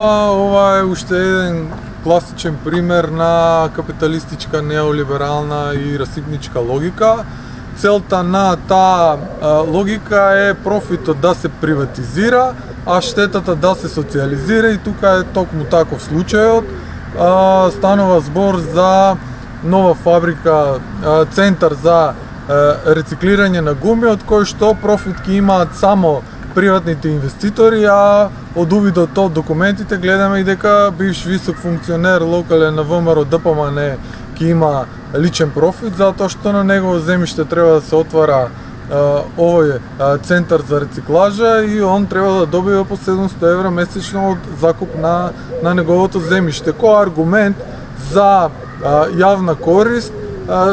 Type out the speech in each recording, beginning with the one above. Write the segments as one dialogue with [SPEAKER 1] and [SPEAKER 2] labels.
[SPEAKER 1] Ова е уште еден класичен пример на капиталистичка, неолиберална и расипничка логика. Целта на таа логика е профитот да се приватизира, а штетата да се социализира, и тука е токму таков случајот. Станува збор за нова фабрика, центар за рециклирање на гуми, од кој што профит ќе имаат само приватните инвеститори, а од увидот од документите гледаме и дека бивш висок функционер локален на ВМРО ДПМН ќе има личен профит, затоа што на негово земјиште треба да се отвара овој центар за рециклажа и он треба да добива по 700 евра месечно од закуп на неговото земјиште. Кој аргумент за јавна корист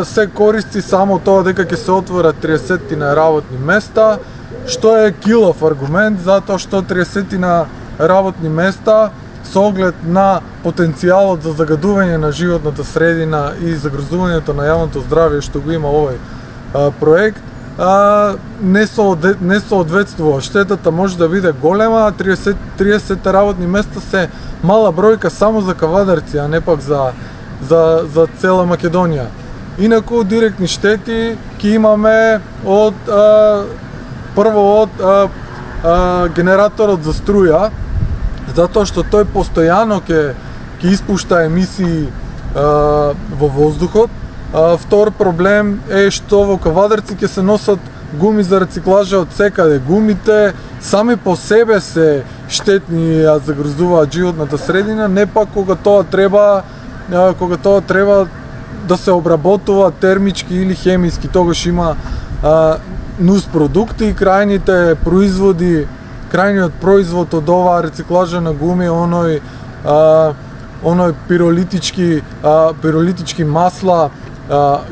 [SPEAKER 1] се користи само тоа дека ќе се отворат 30 на работни места, што е килов аргумент, затоа што 30 на работни места со оглед на потенцијалот за загадување на животната средина и загрозувањето на јавното здравје што го има овој проект, не соодветствува. Штетата може да биде голема, а 30 работни места се мала бројка само за кавадарци, а не пак за цела Македонија. Инаку директни штети ќе имаме прво од генераторот за струја, затоа што тој постојано ќе испушта емисии во воздухот. Втор проблем е што во кавадарци ќе се носат гуми за рециклажа од секаде. Гумите сами по себе се штетни, а загрозуваат животната средина, не пак кога тоа треба да се обработува термички или хемиски. Тогаш има нус продукти и крајниот производ од оваа рециклажа на гуми, оној пиролитички масла,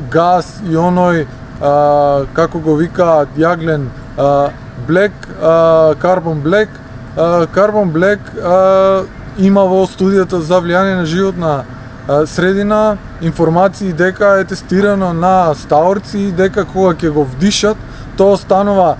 [SPEAKER 1] газ и оној како го викаат јаглен блек, карбон блек. Карбон блек има во студијата за влијание на животна средина информации дека е тестирано на стаорци, дека кога ќе го вдишат, тоа станува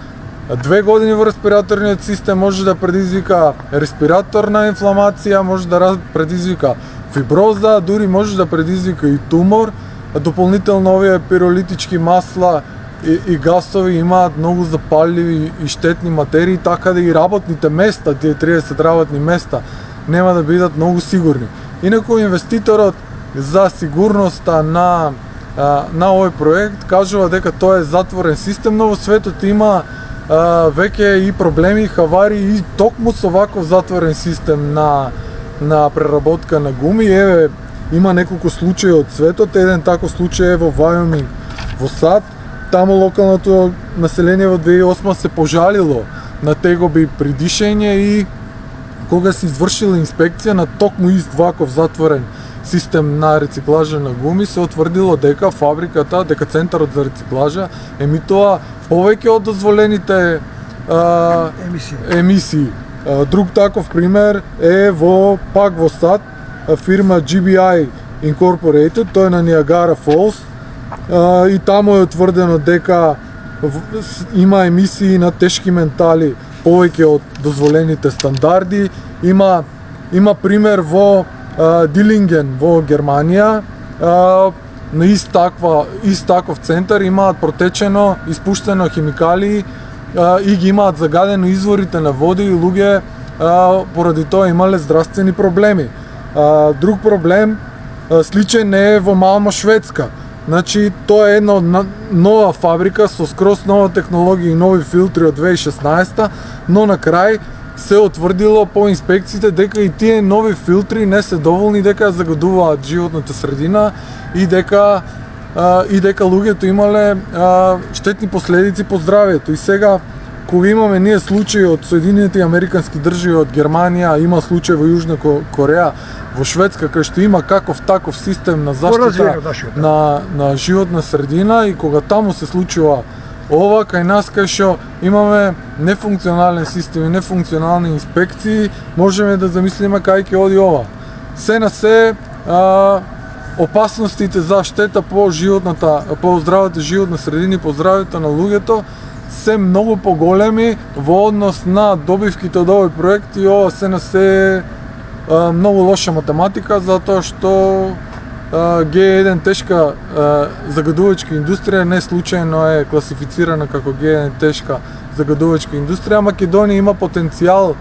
[SPEAKER 1] 2 години во респираторниот систем, може да предизвика респираторна инфламација, може да предизвика фиброза, дури може да предизвика и тумор. Дополнително овие пиролитички масла и гасови имаат многу запалливи и штетни материи, така да и работните места, тие 30 работни места, нема да бидат многу сигурни. Инаку инвеститорот за сигурноста на овој проект кажува дека тоа е затворен систем, но во светот има веќе и проблеми и хавари и токму со ваков затворен систем на преработка на гуми. Еве, има неколку случаи од светот. Еден таков случај е во Вајоминг, во САД. Таму локалното население во 2008 се пожалило на тегоби при дишење и кога се извршила инспекција на токму ист ваков затворен систем на рециклажа на гуми, се утврдило дека дека центарот за рециклажа емитува повеќе од дозволените емисии. Друг таков пример е пак во САД, фирма GBI Incorporated, тој е на Ниагара Фолс, и таму е утврдено дека има емисии на тешки метали повеќе од дозволените стандарди. Има пример во Дилинген во Германија, на ист таков центар имаат протечено, испуштено химикали и ги имаат загадено изворите на вода и луѓе поради тоа имале здравствени проблеми. Друг проблем сличен е во Малмо, Шведска. Значи, тоа е една нова фабрика со скроз нова технологија и нови филтри од 2016, но на крај се утврдило по инспекциите дека и тие нови филтри не се доволни, дека загадуваат животната средина и дека луѓето имале штетни последици по здравјето. И сега, кога имаме ние случаи од Соединените Американски држави, од Германија, има случај во Јужна Кореја, во Шведска, кај што има таков систем на заштита на животна средина, и кога таму се случува ова, кај нас кај што имаме нефункционален систем и нефункционални инспекции, можеме да замислиме кај ќе оди ова. Се на се, опасностите за штета по здравата животна средина и по здравјето на луѓето се многу поголеми во однос на добивките од овој проект, и ова се на се многу лоша математика, затоа што Г1 тешка загадувачка индустрија не случајно е класифицирана како Г1 тешка загадувачка индустрија. Македонија има потенцијал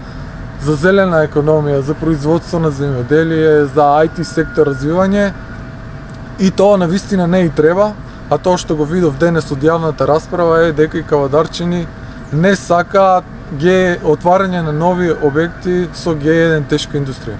[SPEAKER 1] за зелена економија, за производство на земјоделие, за IT сектор развивање и тоа навистина не и треба, а тоа што го видов денес од јавната расправа е дека и кавадарчини не сакаат отварање на нови објекти со Г1 тешка индустрија.